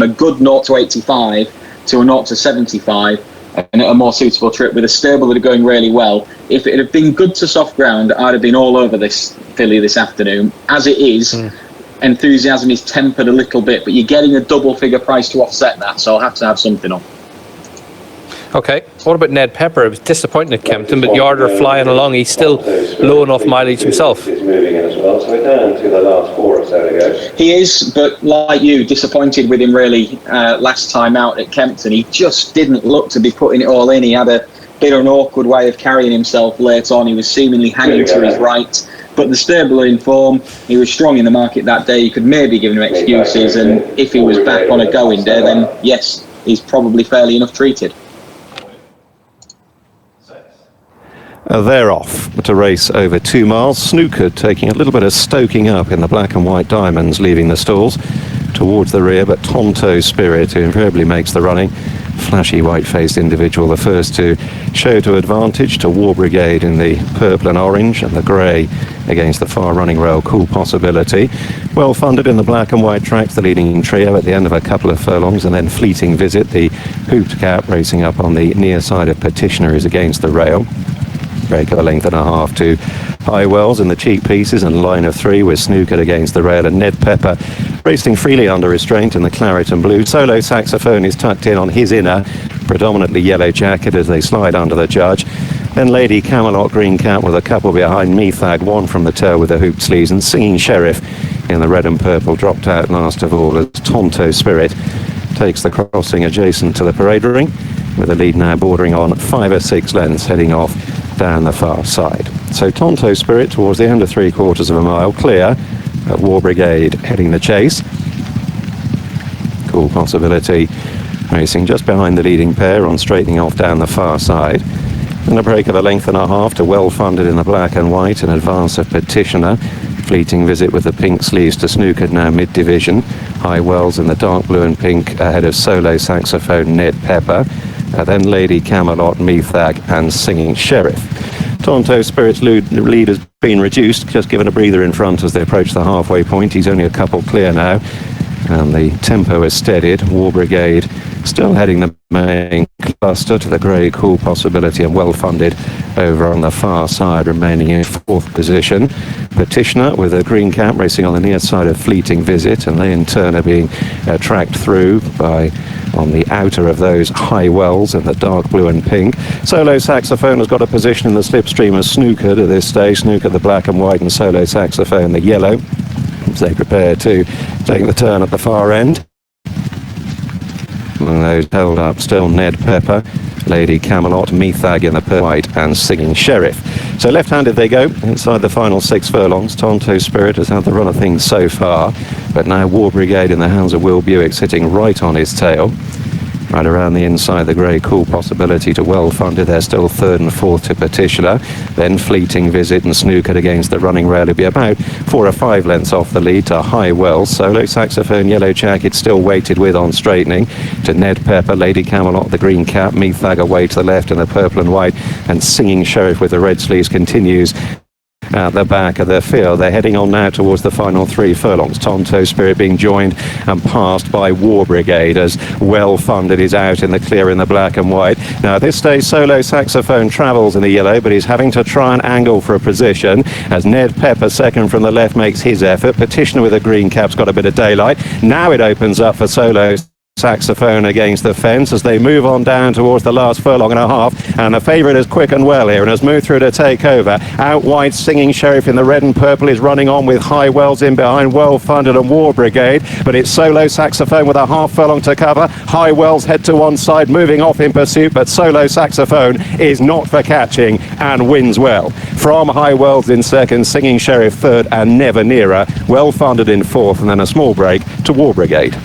from a good 0 to 85 to a 0 to 75, and a more suitable trip with a stable that are going really well. If it had been good to soft ground, I'd have been all over this filly this afternoon. As it is, enthusiasm is tempered a little bit, but you're getting a double figure price to offset that, so I'll have to have something on. Okay, what about Ned Pepper? It was disappointing at Kempton, but Yarder flying along. He's still low enough mileage himself. He's moving in as well, so we're down to the last 4 or so to go. He is, but like you, disappointed with him really last time out at Kempton. He just didn't look to be putting it all in. He had a bit of an awkward way of carrying himself late on. He was seemingly hanging to his right. But the stable in form, he was strong in the market that day. You could maybe give him excuses, and if he was back on a going day, then yes, he's probably fairly enough treated. They're off to race over 2 miles. Snooker taking a little bit of stoking up in the black and white diamonds, leaving the stalls towards the rear, but Tonto Spirit, who invariably makes the running, flashy white-faced individual, the first to show to advantage to War Brigade in the purple and orange, and the grey against the far running rail Cool Possibility. Well funded in the black and white tracks, the leading trio at the end of a couple of furlongs, and then Fleeting Visit, the hooped cap, racing up on the near side of Petitioner, is against the rail. Break of a length and a half to High Wells in the cheek pieces, and line of 3 with Snooker against the rail, and Ned Pepper racing freely under restraint in the claret and blue. Solo Saxophone is tucked in on his inner, predominantly yellow jacket as they slide under the judge. Then Lady Camelot green cap with a couple behind Methag, one from the tail with the hooped sleeves, and Singing Sheriff in the red and purple dropped out last of all as Tonto Spirit takes the crossing adjacent to the parade ring, with the lead now bordering on 5 or 6 lengths, heading off down the far side. So Tonto Spirit towards the end of 3/4 of a mile, clear at War Brigade heading the chase. Cool Possibility racing just behind the leading pair on straightening off down the far side. And a break of a length and a half to Well Funded in the black and white in advance of Petitioner. Fleeting Visit with the pink sleeves to Snooker now mid-division. High Wells in the dark blue and pink ahead of Solo Saxophone Ned Pepper. Then Lady Camelot, Methag and Singing Sheriff. Tonto Spirit's lead has been reduced, just given a breather in front as they approach the halfway point. He's only a couple clear now, and the tempo has steadied. War Brigade still heading the main cluster to the grey Cool Possibility, and Well Funded over on the far side, remaining in 4th position. Petitioner with a green cap racing on the near side of Fleeting Visit, and they in turn are being tracked through by, on the outer of those, High Wells in the dark blue and pink. Solo Saxophone has got a position in the slipstream of Snooker to this stage. Snooker the black and white, and Solo Saxophone the yellow, as they prepare to take the turn at the far end. Among those held up still Ned Pepper, Lady Camelot, Methag in the purple white, and Singing Sheriff. So left-handed they go inside the final 6 furlongs. Tonto Spirit has had the run of things so far, but now War Brigade in the hands of Will Buick sitting right on his tail. Right around the inside, the grey Cool Possibility to Well Funded. They're still 3rd and 4th to Petitioner. Then Fleeting Visit and Snooker against the running rail. It'll be about 4 or 5 lengths off the lead to High Wells. Solo Saxophone yellow jacket still weighted with on straightening to Ned Pepper, Lady Camelot the green cap, Methag away to the left in the purple and white, and Singing Sheriff with the red sleeves continues at the back of the field. They're heading on now towards the final 3 furlongs. Tonto Spirit being joined and passed by War Brigade as Well Funded is out in the clear in the black and white. Now at this stage Solo Saxophone travels in the yellow, but he's having to try and angle for a position as Ned Pepper, second from the left, makes his effort. Petitioner with a green cap's got a bit of daylight. Now it opens up for Solo Saxophone against the fence as they move on down towards the last furlong and a half, and the favourite is quick and well here and has moved through to take over. Out wide, Singing Sheriff in the red and purple is running on with High Wells in behind, Well Funded and War Brigade, but it's Solo Saxophone with a half furlong to cover. High Wells head to one side, moving off in pursuit, but Solo Saxophone is not for catching and wins well. From High Wells in second, Singing Sheriff third, and Never Nearer. Well Funded in fourth, and then a small break to War Brigade.